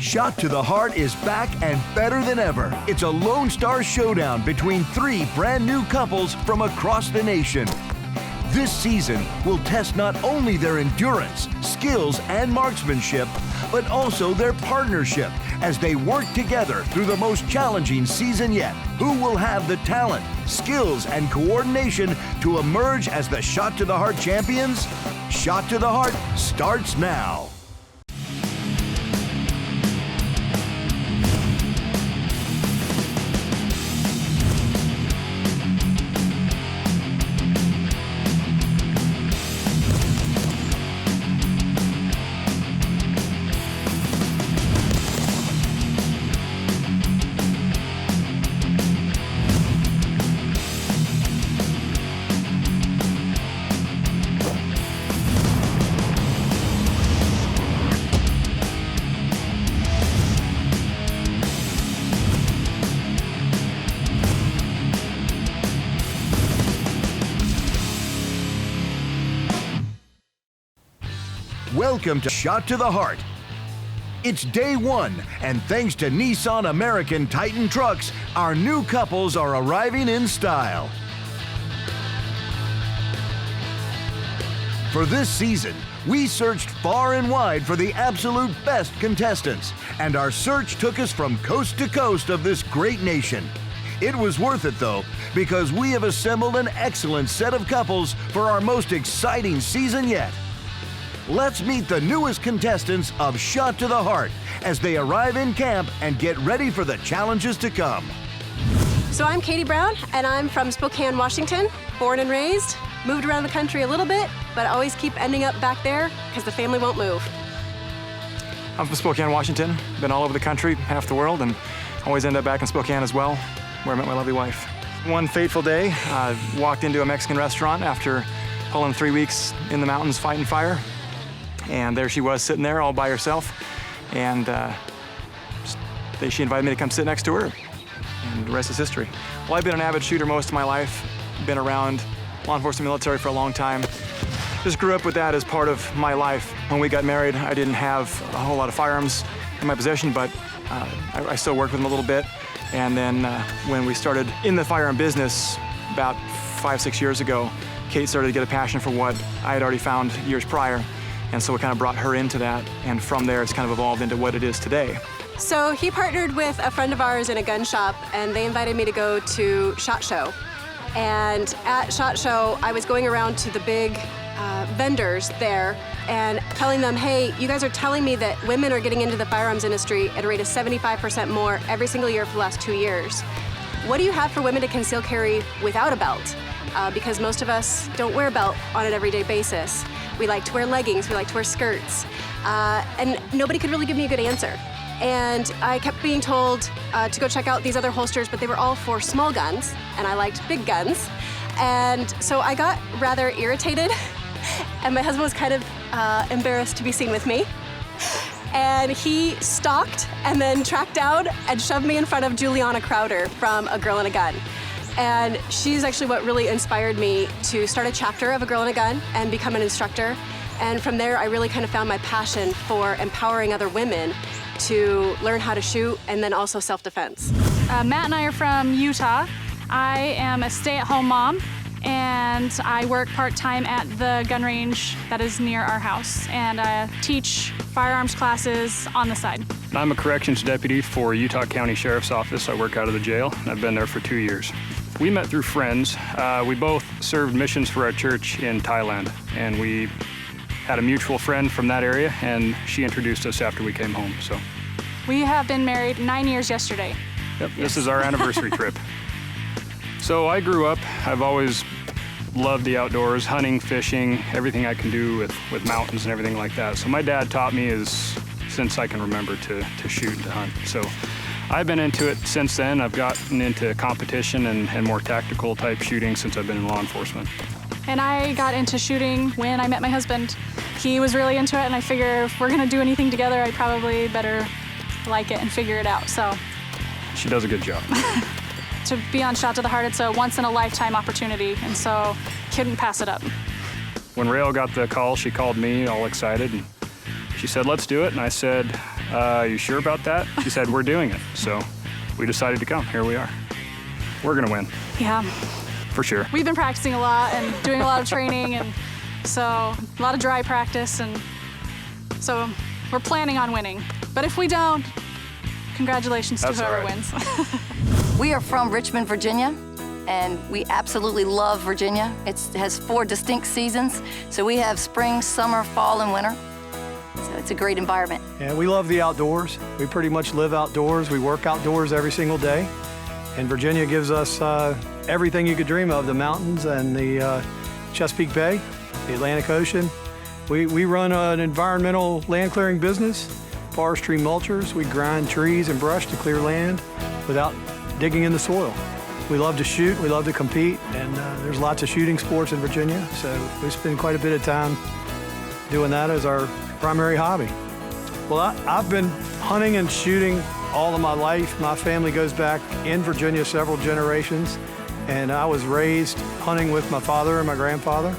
Shot to the Heart is back and better than ever. It's a Lone Star showdown between 3 brand new couples from across the nation. This season will test not only their endurance, skills, and marksmanship, but also their partnership as they work together through the most challenging season yet. Who will have the talent, skills, and coordination to emerge as the Shot to the Heart champions? Shot to the Heart starts now. Welcome to Shot to the Heart. It's day 1, and thanks to Nissan American Titan trucks, our new couples are arriving in style. For this season, we searched far and wide for the absolute best contestants, and our search took us from coast to coast of this great nation. It was worth it, though, because we have assembled an excellent set of couples for our most exciting season yet. Let's meet the newest contestants of Shot to the Heart as they arrive in camp and get ready for the challenges to come. So I'm Katie Brown, and I'm from Spokane, Washington, born and raised. Moved around the country a little bit, but always keep ending up back there because the family won't move. I'm from Spokane, Washington. Been all over the country, half the world, and always end up back in Spokane as well, where I met my lovely wife. One fateful day, I walked into a Mexican restaurant after pulling 3 weeks in the mountains fighting fire. And there she was sitting there all by herself. And she invited me to come sit next to her. And the rest is history. Well, I've been an avid shooter most of my life. Been around law enforcement military for a long time. Just grew up with that as part of my life. When we got married, I didn't have a whole lot of firearms in my possession, but I still worked with them a little bit. And then when we started in the firearm business about 5-6 years ago, Kate started to get a passion for what I had already found years prior. And so we kind of brought her into that, and from there it's kind of evolved into what it is today. So he partnered with a friend of ours in a gun shop, and they invited me to go to SHOT Show. And at SHOT Show, I was going around to the big vendors there and telling them, hey, you guys are telling me that women are getting into the firearms industry at a rate of 75% more every single year for the last 2 years. What do you have for women to conceal carry without a belt? Because most of us don't wear a belt on an everyday basis. We like to wear leggings, we like to wear skirts, and nobody could really give me a good answer. And I kept being told to go check out these other holsters, but they were all for small guns, and I liked big guns. And so I got rather irritated, and my husband was kind of embarrassed to be seen with me. And he stalked and then tracked down and shoved me in front of Juliana Crowder from A Girl and a Gun. And she's actually what really inspired me to start a chapter of A Girl and a Gun and become an instructor. And from there, I really kind of found my passion for empowering other women to learn how to shoot and then also self-defense. Matt and I are from Utah. I am a stay-at-home mom, and I work part-time at the gun range that is near our house, and I teach firearms classes on the side. I'm a corrections deputy for Utah County Sheriff's Office. I work out of the jail, and I've been there for 2 years. We met through friends. We both served missions for our church in Thailand, and we had a mutual friend from that area, and she introduced us after we came home. So we have been married 9 years yesterday. Yep, this is our anniversary trip. So I grew up, I've always loved the outdoors, hunting, fishing, everything I can do with mountains and everything like that. So my dad taught me since I can remember to shoot and to hunt. So I've been into it since then. I've gotten into competition and more tactical type shooting since I've been in law enforcement. And I got into shooting when I met my husband. He was really into it, and I figure if we're gonna do anything together, I probably better like it and figure it out, so. She does a good job. To be on Shot to the Heart, it's a once-in-a-lifetime opportunity, and so couldn't pass it up. When Rael got the call, she called me all excited, and she said, let's do it. And I said, You sure about that? She said, we're doing it. So we decided to come. Here we are. We're going to win, Yeah. for sure. We've been practicing a lot and doing a lot of training, and so a lot of dry practice, and so we're planning on winning. But if we don't, congratulations to That's whoever all right. wins. We are from Richmond, Virginia, and we absolutely love Virginia. It has 4 distinct seasons, so we have spring, summer, fall, and winter. So it's a great environment. Yeah, we love the outdoors. We pretty much live outdoors. We work outdoors every single day. And Virginia gives us everything you could dream of, the mountains and the Chesapeake Bay, the Atlantic Ocean. We run an environmental land clearing business, forestry mulchers. We grind trees and brush to clear land without digging in the soil. We love to shoot, we love to compete, and there's lots of shooting sports in Virginia, so we spend quite a bit of time doing that as our primary hobby. Well, I've been hunting and shooting all of my life. My family goes back in Virginia several generations, and I was raised hunting with my father and my grandfather.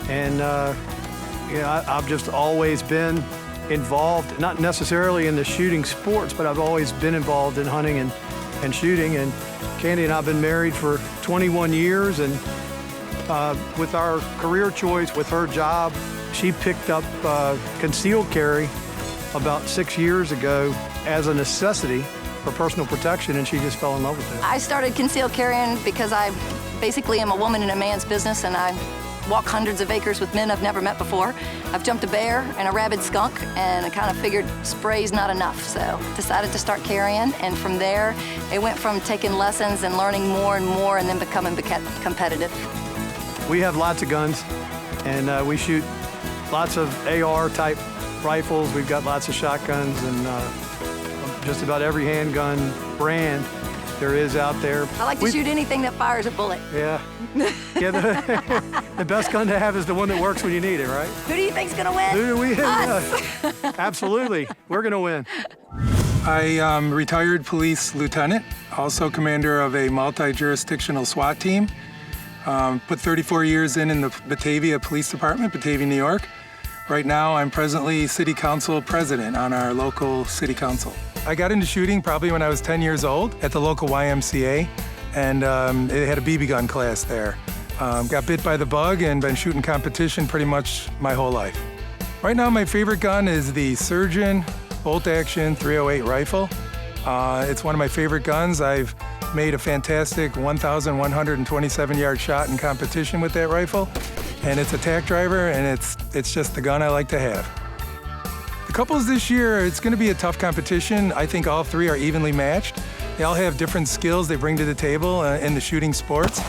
And I've just always been involved, not necessarily in the shooting sports, but I've always been involved in hunting and shooting. And Candy and I have been married for 21 years, and with our career choice, with her job, she picked up concealed carry about 6 years ago as a necessity for personal protection, and she just fell in love with it. I started concealed carrying because I basically am a woman in a man's business, and I walk hundreds of acres with men I've never met before. I've jumped a bear and a rabid skunk, and I kind of figured spray's not enough, so decided to start carrying, and from there, it went from taking lessons and learning more and more, and then becoming competitive. We have lots of guns, and we shoot lots of AR-type rifles. We've got lots of shotguns, and just about every handgun brand there is out there. I like to shoot anything that fires a bullet. Yeah. Yeah, the best gun to have is the one that works when you need it, right? Who do you think's gonna win? Who do we hit? Us. Yeah. Absolutely. We're going to win. I am retired police lieutenant, also commander of a multi-jurisdictional SWAT team. Put 34 years in the Batavia Police Department, Batavia, New York. Right now, I'm presently city council president on our local city council. I got into shooting probably when I was 10 years old at the local YMCA, and they had a BB gun class there. Got bit by the bug and been shooting competition pretty much my whole life. Right now, my favorite gun is the Surgeon bolt-action .308 rifle. It's one of my favorite guns. I've made a fantastic 1,127-yard shot in competition with that rifle, and it's a tack driver, and it's just the gun I like to have. The couples this year, it's going to be a tough competition. I think all 3 are evenly matched. They all have different skills they bring to the table in the shooting sports.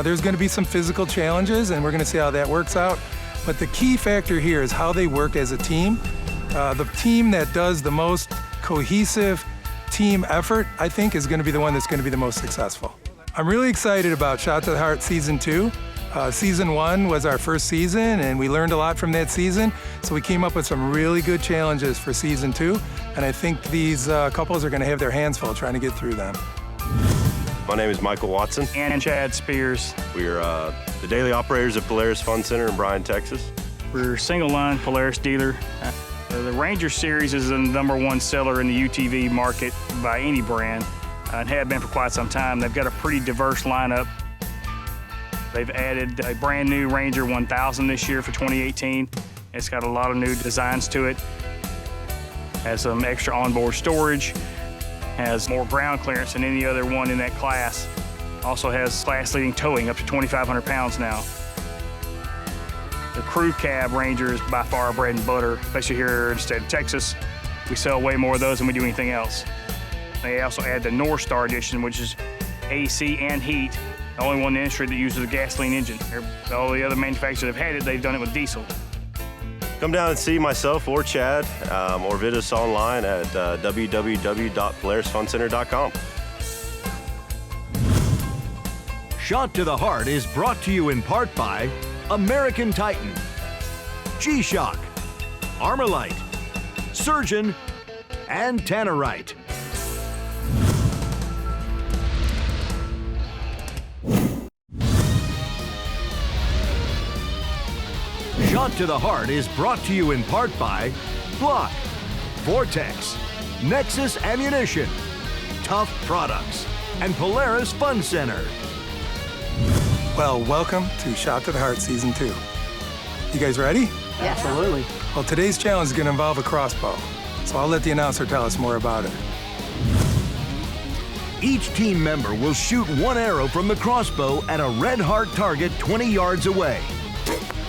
There's going to be some physical challenges, and we're going to see how that works out. But the key factor here is how they work as a team. The team that does the most cohesive team effort, I think, is going to be the one that's going to be the most successful. I'm really excited about Shot to the Heart Season 2. Season 1 was our first season, and we learned a lot from that season. So we came up with some really good challenges for Season 2, and I think these couples are going to have their hands full trying to get through them. My name is Michael Watson. And Chad Spears. We're the daily operators at Polaris Fun Center in Bryan, Texas. We're a single-line Polaris dealer. The Ranger series is the #1 seller in the UTV market by any brand, and have been for quite some time. They've got a pretty diverse lineup. They've added a brand new Ranger 1000 this year for 2018. It's got a lot of new designs to it. Has some extra onboard storage. Has more ground clearance than any other one in that class. Also has class-leading towing up to 2,500 pounds now. The crew cab Ranger is by far our bread and butter, especially here in the state of Texas. We sell way more of those than we do anything else. They also add the North Star Edition, which is AC and heat. The only one in the industry that uses a gasoline engine. All the other manufacturers that have had it, they've done it with diesel. Come down and see myself or Chad, or visit us online at www.polarisfuncenter.com. Shot to the Heart is brought to you in part by American Titan, G-Shock, Armalite, Surgeon, and Tannerite. Shot to the Heart is brought to you in part by Block, Vortex, Nexus Ammunition, Tough Products, and Polaris Fun Center. Well, welcome to Shot to the Heart Season 2. You guys ready? Yes. Absolutely. Well, today's challenge is going to involve a crossbow, so I'll let the announcer tell us more about it. Each team member will shoot one arrow from the crossbow at a red heart target 20 yards away.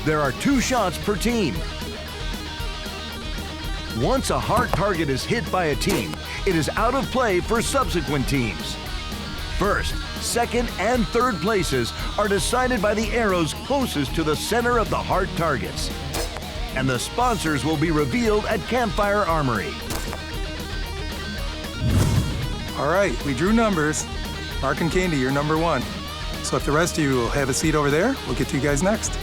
There are 2 shots per team. Once a heart target is hit by a team, it is out of play for subsequent teams. First, second, and third places are decided by the arrows closest to the center of the heart targets. And the sponsors will be revealed at Campfire Armory. All right, we drew numbers. Mark and Candy, you're number 1. So if the rest of you will have a seat over there, we'll get to you guys next.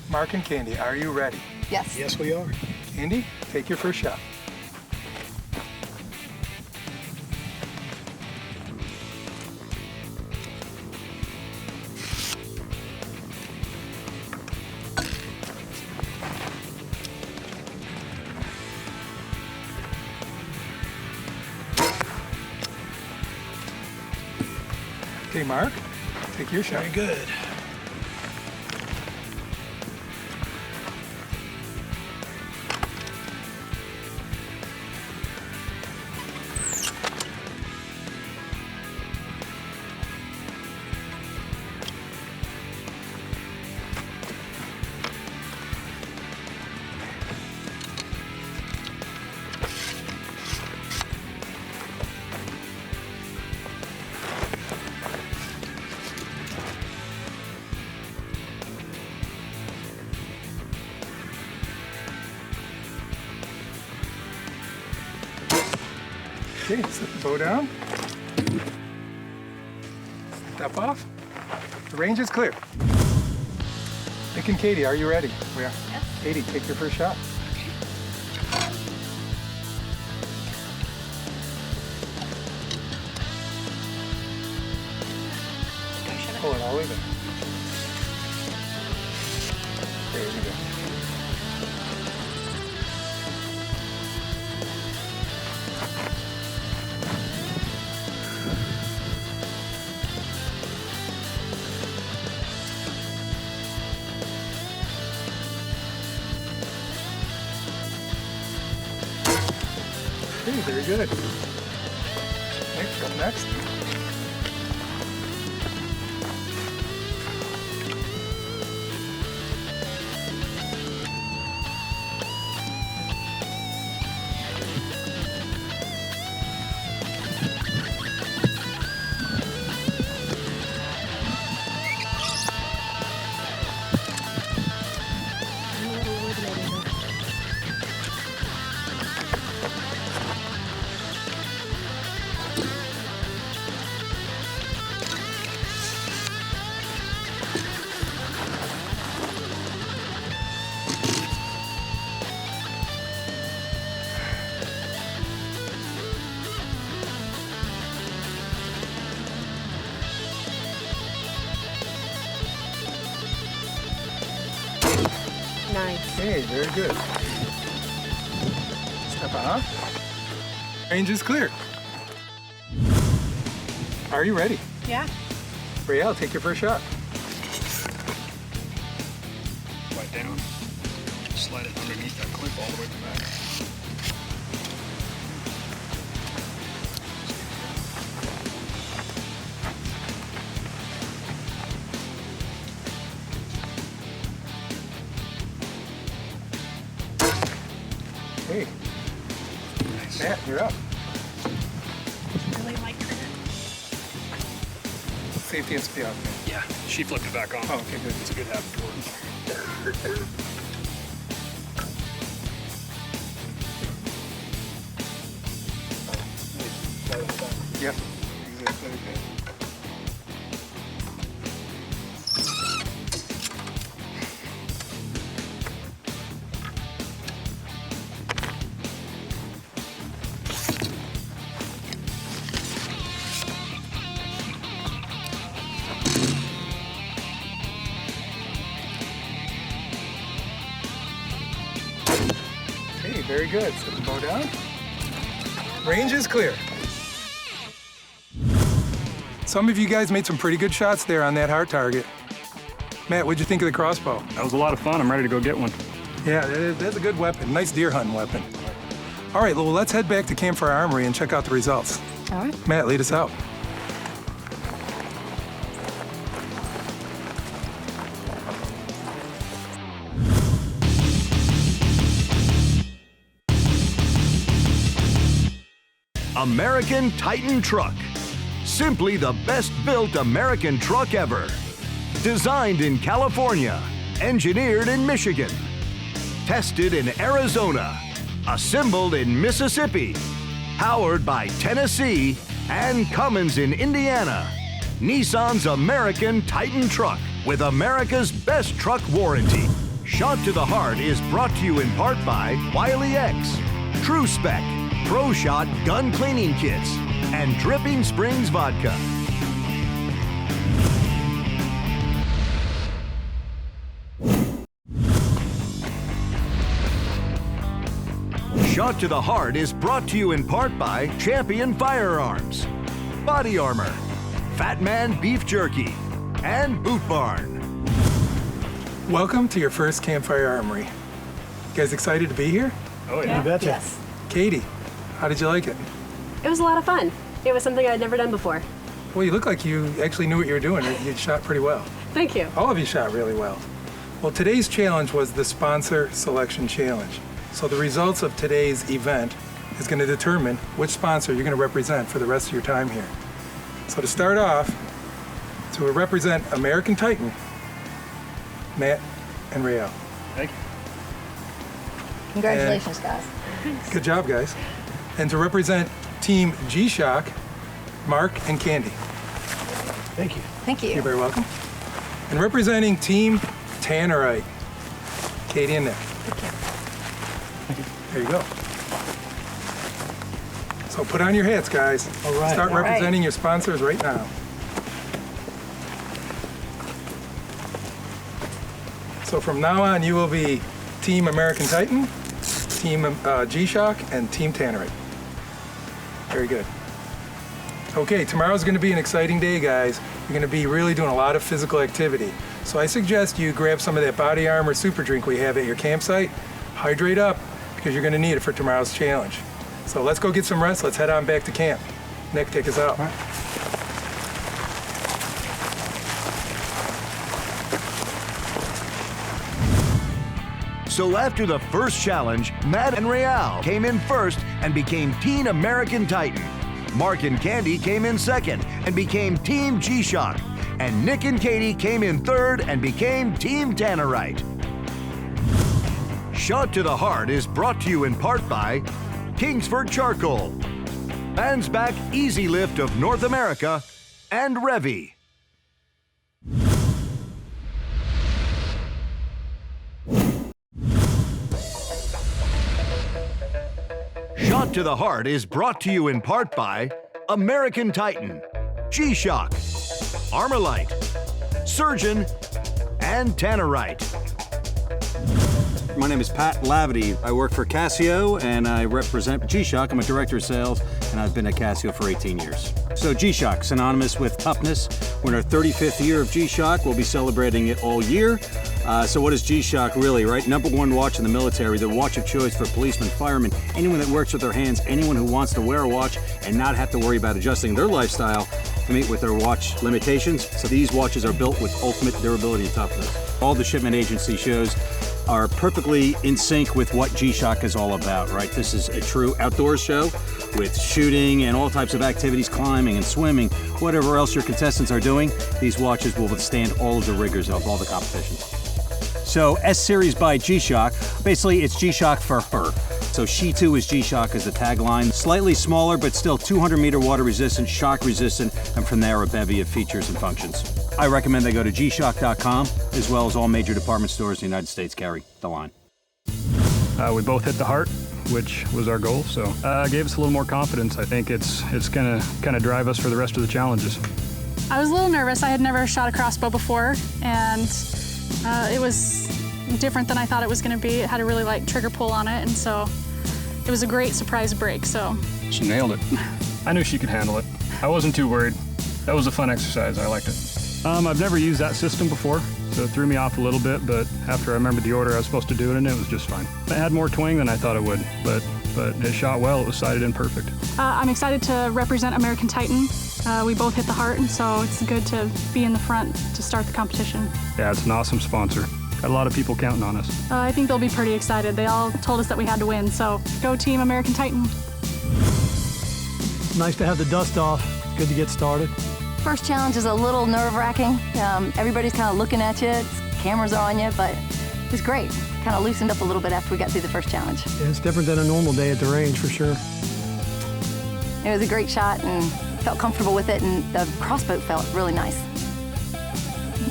Mark and Candy, are you ready? Yes. Yes, we are. Candy, take your first shot. Okay, Mark, take your shot. Very good. Okay, set the bow down. Step off. The range is clear. Nick and Katie, are you ready? We are. Yes. Katie, take your first shot. Pull it all the way back. There you go. Okay, very good. Nick, up next. Nice. Okay, very good. Step on off. Range is clear. Are you ready? Yeah. Brielle, take your first shot. Right down. Slide it underneath that clip all the way back. Hey. Matt, you're up. Really like trigger. Safety has to be off. Yeah, she flipped it back on. Oh, okay, good. It's a good habit for her. Yep. Exactly. Okay. very good. Set the bow down. Range is clear. Some of you guys made some pretty good shots there on that heart target. Matt, what'd you think of the crossbow? That was a lot of fun. I'm ready to go get one. Yeah, that's a good weapon. Nice deer hunting weapon. All right, well, let's head back to Campfire Armory and check out the results. All right. Matt, lead us out. American Titan Truck. Simply the best built American truck ever. Designed in California, engineered in Michigan, tested in Arizona, assembled in Mississippi, powered by Tennessee, and Cummins in Indiana. Nissan's American Titan Truck with America's best truck warranty. Shot to the Heart is brought to you in part by Wiley X, True Spec, Pro Shot gun cleaning kits, and Dripping Springs vodka. Shot to the Heart is brought to you in part by Champion Firearms, Body Armor, Fat Man Beef Jerky, and Boot Barn. Welcome to your first Campfire Armory. You guys excited to be here? Oh, yeah. You betcha. Yes. Katie, how did you like it? It was a lot of fun. It was something I'd never done before. Well, you look like you actually knew what you were doing. You shot pretty well. Thank you. All of you shot really well. Well, today's challenge was the Sponsor Selection Challenge. So the results of today's event is going to determine which sponsor you're going to represent for the rest of your time here. So to start off, to represent American Titan, Matt and Rael. Thank you. Congratulations, guys. Good job, guys. And to represent Team G-Shock, Mark and Candy. Thank you. Thank you. You're very welcome. And representing Team Tannerite, Katie and Nick. There you go. So put on your hats, guys. All right. Start All right. representing your sponsors right now. So from now on, you will be Team American Titan, Team G-Shock, and Team Tannerite. Very good. Okay, tomorrow's going to be an exciting day, guys. You're going to be really doing a lot of physical activity. So I suggest you grab some of that Body Armor super drink we have at your campsite. Hydrate up, because you're going to need it for tomorrow's challenge. So let's go get some rest. Let's head on back to camp. Nick, take us out. So after the first challenge, Matt and Rael came in first and became Team American Titan. Mark and Candy came in second and became Team G-Shock. And Nick and Katie came in third and became Team Tannerite. Shot to the Heart is brought to you in part by Kingsford Charcoal, Bands Back Easy Lift of North America, and Revy. Shot to the Heart is brought to you in part by American Titan, G-Shock, Armalite, Surgeon, and Tannerite. My name is Pat Lavity. I work for Casio and I represent G-Shock. I'm a director of sales and I've been at Casio for 18 years. So G-Shock, synonymous with toughness. We're in our 35th year of G-Shock. We'll be celebrating it all year. So what is G-Shock really, right? #1 watch in the military, the watch of choice for policemen, firemen, anyone that works with their hands, anyone who wants to wear a watch and not have to worry about adjusting their lifestyle to meet with their watch limitations. So these watches are built with ultimate durability and toughness. All the shipment agency shows are perfectly in sync with what G-Shock is all about, right? This is a true outdoors show with shooting and all types of activities, climbing and swimming, whatever else your contestants are doing. These watches will withstand all of the rigors of all the competitions. So S-Series by G-Shock, basically it's G-Shock for her. So she too is G-Shock as the tagline. Slightly smaller, but still 200-meter water resistant, shock resistant, and from there a bevy of features and functions. I recommend they go to gshock.com, as well as all major department stores in the United States carry the line. We both hit the heart, which was our goal, so gave us a little more confidence. I think it's gonna kind of drive us for the rest of the challenges. I was a little nervous. I had never shot a crossbow before, and it was different than I thought it was going to be. It had a really light trigger pull on it, and so it was a great surprise break, so. She nailed it. I knew she could handle it. I wasn't too worried. That was a fun exercise. I liked it. I've never used that system before, so it threw me off a little bit, but after I remembered the order I was supposed to do it in, it was just fine. It had more twang than I thought it would, but it shot well. It was sighted in perfect. I'm excited to represent American Titan. We both hit the heart, and so it's good to be in the front to start the competition. Yeah, it's an awesome sponsor. Got a lot of people counting on us. I think they'll be pretty excited. They all told us that we had to win, so go Team American Titan. Nice to have the dust off. Good to get started. First challenge is a little nerve-wracking. Everybody's kind of looking at you, cameras are on you, but it's great. Kind of loosened up a little bit after we got through the first challenge. Yeah, it's different than a normal day at the range, for sure. It was a great shot and felt comfortable with it, and the crossbow felt really nice.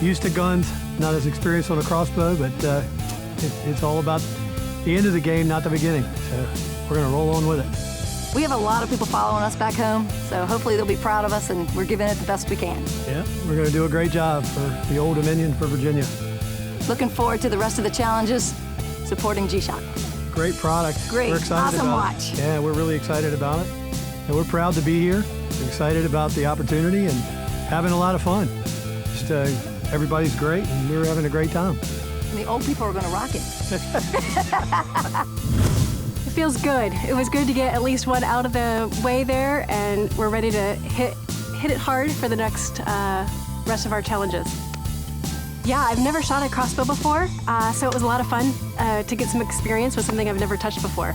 Used to guns, not as experienced on a crossbow, but it's all about the end of the game, not the beginning. So we're going to roll on with it. We have a lot of people following us back home, so hopefully they'll be proud of us, and we're giving it the best we can. Yeah, we're going to do a great job for the Old Dominion, for Virginia. Looking forward to the rest of the challenges, supporting G-Shock. Great product. Great, we're excited awesome about watch. It. Yeah, we're really excited about it. And we're proud to be here. We're excited about the opportunity and having a lot of fun. Just everybody's great, and we're having a great time. And the old people are going to rock it. It feels good. It was good to get at least one out of the way there, and we're ready to hit it hard for the next rest of our challenges. Yeah, I've never shot a crossbow before, so it was a lot of fun to get some experience with something I've never touched before.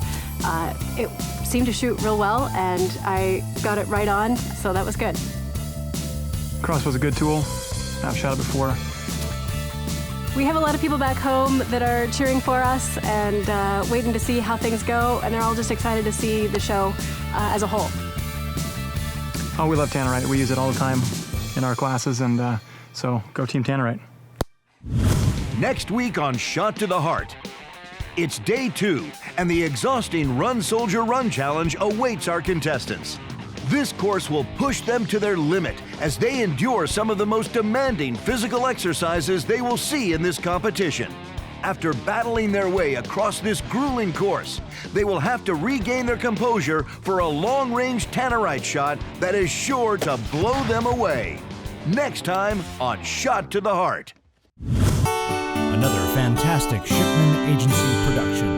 It seemed to shoot real well, and I got it right on, so that was good. Crossbow's a good tool. I've shot it before. We have a lot of people back home that are cheering for us and waiting to see how things go, and they're all just excited to see the show as a whole. Oh, we love Tannerite. We use it all the time in our classes, and so go Team Tannerite. Next week on Shot to the Heart, it's day 2, and the exhausting Run Soldier Run Challenge awaits our contestants. This course will push them to their limit as they endure some of the most demanding physical exercises they will see in this competition. After battling their way across this grueling course, they will have to regain their composure for a long-range Tannerite shot that is sure to blow them away. Next time on Shot to the Heart. Another fantastic Shipman Agency production.